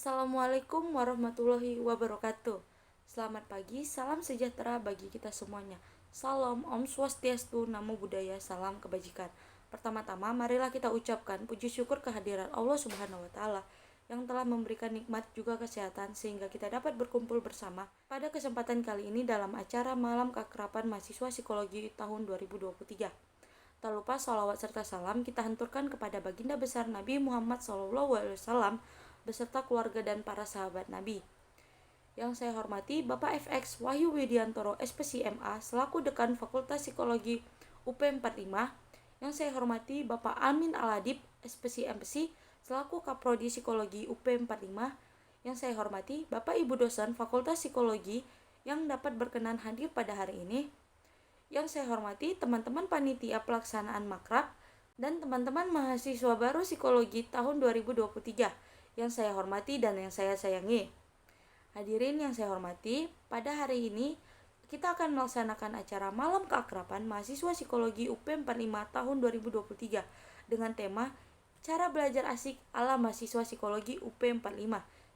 Assalamualaikum warahmatullahi wabarakatuh. Selamat pagi, salam sejahtera bagi kita semuanya. Salam Om Swastiastu, Namo Buddhaya, salam kebajikan. Pertama-tama, marilah kita ucapkan puji syukur kehadiran Allah Subhanahu wa Ta'ala yang telah memberikan nikmat juga kesehatan sehingga kita dapat berkumpul bersama pada kesempatan kali ini dalam acara Malam Keakraban Mahasiswa Psikologi tahun 2023. Tak lupa salawat serta salam kita hanturkan kepada baginda besar Nabi Muhammad SAW beserta keluarga dan para sahabat Nabi. Yang saya hormati Bapak FX Wahyu Widiantoro SPSI MA selaku Dekan Fakultas Psikologi UP 45. Yang saya hormati Bapak Amin Aladip SPSI MPSI selaku Kaprodi Psikologi UP 45. Yang saya hormati Bapak Ibu dosen Fakultas Psikologi yang dapat berkenan hadir pada hari ini. Yang saya hormati teman-teman panitia pelaksanaan makrab dan teman-teman mahasiswa baru psikologi tahun 2023 yang saya hormati dan yang saya sayangi. Hadirin yang saya hormati, pada hari ini kita akan melaksanakan acara Malam Keakraban Mahasiswa Psikologi UP 45 tahun 2023 dengan tema Cara Belajar Asik ala Mahasiswa Psikologi UP 45.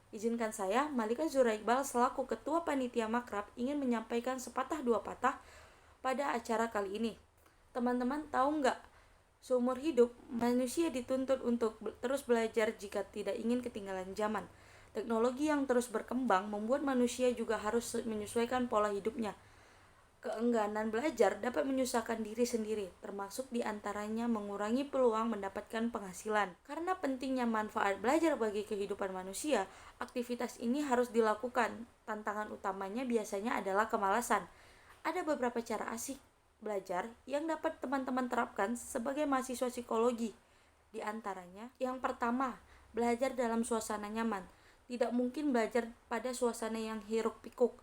Izinkan saya, Malika Zura Iqbal selaku Ketua Panitia Makrab ingin menyampaikan sepatah dua patah pada acara kali ini. Teman-teman tahu nggak? Seumur hidup, manusia dituntut untuk terus belajar jika tidak ingin ketinggalan zaman. Teknologi yang terus berkembang membuat manusia juga harus menyesuaikan pola hidupnya. Keengganan belajar dapat menyusahkan diri sendiri, termasuk diantaranya mengurangi peluang mendapatkan penghasilan. Karena pentingnya manfaat belajar bagi kehidupan manusia, aktivitas ini harus dilakukan. Tantangan utamanya biasanya adalah kemalasan. Ada beberapa cara asik belajar yang dapat teman-teman terapkan sebagai mahasiswa psikologi. Di antaranya, yang pertama, belajar dalam suasana nyaman. Tidak mungkin belajar pada suasana yang hiruk-pikuk.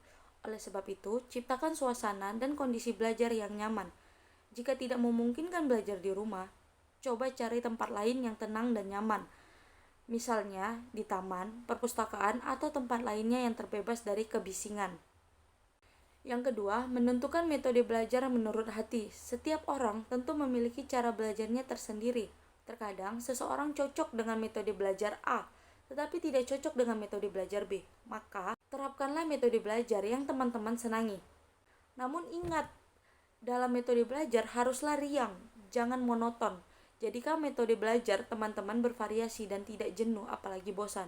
Oleh sebab itu, ciptakan suasana dan kondisi belajar yang nyaman. Jika tidak memungkinkan belajar di rumah, coba cari tempat lain yang tenang dan nyaman. Misalnya, di taman, perpustakaan, atau tempat lainnya yang terbebas dari kebisingan. Yang kedua, menentukan metode belajar menurut hati. Setiap orang tentu memiliki cara belajarnya tersendiri. Terkadang, seseorang cocok dengan metode belajar A, tetapi tidak cocok dengan metode belajar B. Maka, terapkanlah metode belajar yang teman-teman senangi. Namun ingat, dalam metode belajar haruslah riang, jangan monoton. Jadikan metode belajar teman-teman bervariasi dan tidak jenuh apalagi bosan.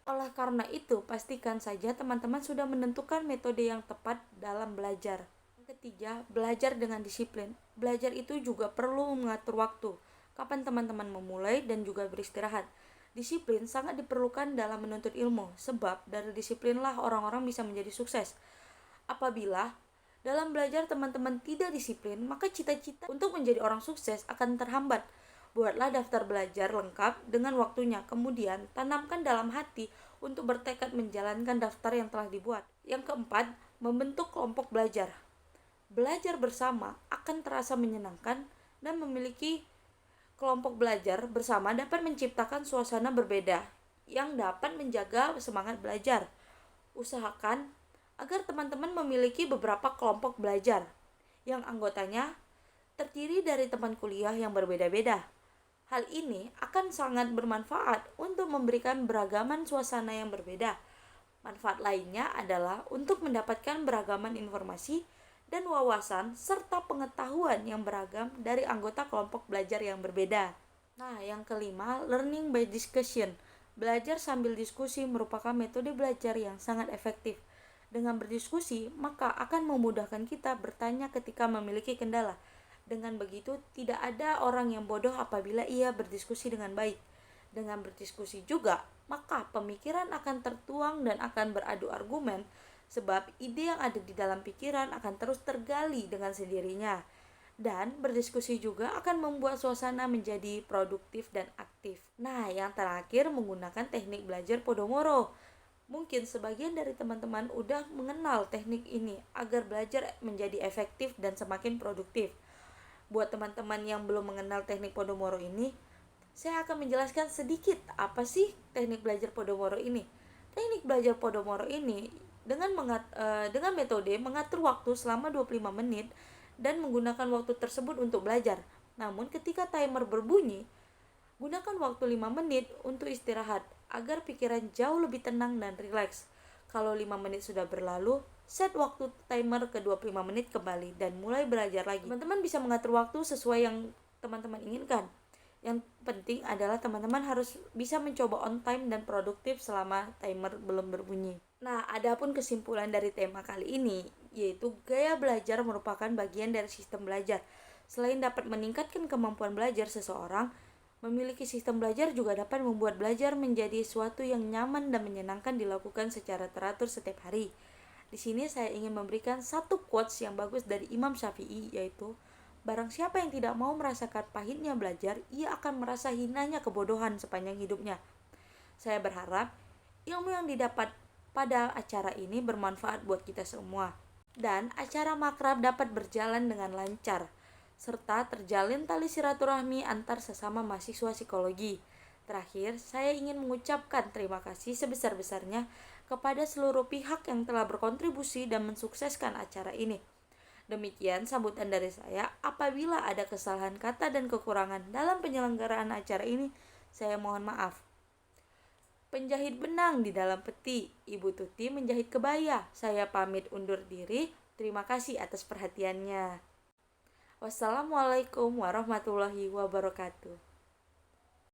Oleh karena itu, pastikan saja teman-teman sudah menentukan metode yang tepat dalam belajar. Yang ketiga, belajar dengan disiplin. Belajar itu juga perlu mengatur waktu, kapan teman-teman memulai dan juga beristirahat. Disiplin sangat diperlukan dalam menuntut ilmu, sebab dari disiplinlah orang-orang bisa menjadi sukses. Apabila dalam belajar teman-teman tidak disiplin, maka cita-cita untuk menjadi orang sukses akan terhambat. Buatlah daftar belajar lengkap dengan waktunya, kemudian tanamkan dalam hati untuk bertekad menjalankan daftar yang telah dibuat. Yang keempat, membentuk kelompok belajar. Belajar bersama akan terasa menyenangkan dan memiliki kelompok belajar bersama dapat menciptakan suasana berbeda yang dapat menjaga semangat belajar. Usahakan agar teman-teman memiliki beberapa kelompok belajar yang anggotanya terdiri dari teman kuliah yang berbeda-beda. Hal ini akan sangat bermanfaat untuk memberikan beragaman suasana yang berbeda. Manfaat lainnya adalah untuk mendapatkan beragaman informasi dan wawasan serta pengetahuan yang beragam dari anggota kelompok belajar yang berbeda. Nah, yang kelima, learning by discussion. Belajar sambil diskusi merupakan metode belajar yang sangat efektif. Dengan berdiskusi, maka akan memudahkan kita bertanya ketika memiliki kendala. Dengan begitu, tidak ada orang yang bodoh apabila ia berdiskusi dengan baik. Dengan berdiskusi juga, maka pemikiran akan tertuang dan akan beradu argumen, sebab ide yang ada di dalam pikiran akan terus tergali dengan sendirinya. Dan berdiskusi juga akan membuat suasana menjadi produktif dan aktif. Nah, yang terakhir menggunakan teknik belajar Pomodoro. Mungkin sebagian dari teman-teman udah mengenal teknik ini agar belajar menjadi efektif dan semakin produktif. Buat teman-teman yang belum mengenal teknik Pomodoro ini, saya akan menjelaskan sedikit apa sih teknik belajar Pomodoro ini. Teknik belajar Pomodoro ini dengan metode mengatur waktu selama 25 menit dan menggunakan waktu tersebut untuk belajar. Namun ketika timer berbunyi, Gunakan waktu 5 menit untuk istirahat agar pikiran jauh lebih tenang dan rileks. Kalau 5 menit sudah berlalu, set waktu timer ke 25 menit kembali dan mulai belajar lagi. Teman-teman bisa mengatur waktu sesuai yang teman-teman inginkan. Yang penting adalah teman-teman harus bisa mencoba on time dan produktif selama timer belum berbunyi. Nah, adapun kesimpulan dari tema kali ini, yaitu gaya belajar merupakan bagian dari sistem belajar. Selain dapat meningkatkan kemampuan belajar seseorang, memiliki sistem belajar juga dapat membuat belajar menjadi suatu yang nyaman dan menyenangkan dilakukan secara teratur setiap hari. Di sini saya ingin memberikan satu quotes yang bagus dari Imam Syafi'i, yaitu barang siapa yang tidak mau merasakan pahitnya belajar, ia akan merasa hinanya kebodohan sepanjang hidupnya. Saya berharap ilmu yang didapat pada acara ini bermanfaat buat kita semua, dan acara makrab dapat berjalan dengan lancar, serta terjalin tali silaturahmi antar sesama mahasiswa psikologi. Terakhir, saya ingin mengucapkan terima kasih sebesar-besarnya kepada seluruh pihak yang telah berkontribusi dan mensukseskan acara ini. Demikian sambutan dari saya. Apabila ada kesalahan kata dan kekurangan dalam penyelenggaraan acara ini, saya mohon maaf. Penjahit benang di dalam peti, Ibu Tuti menjahit kebaya. Saya pamit undur diri. Terima kasih atas perhatiannya. Wassalamualaikum warahmatullahi wabarakatuh.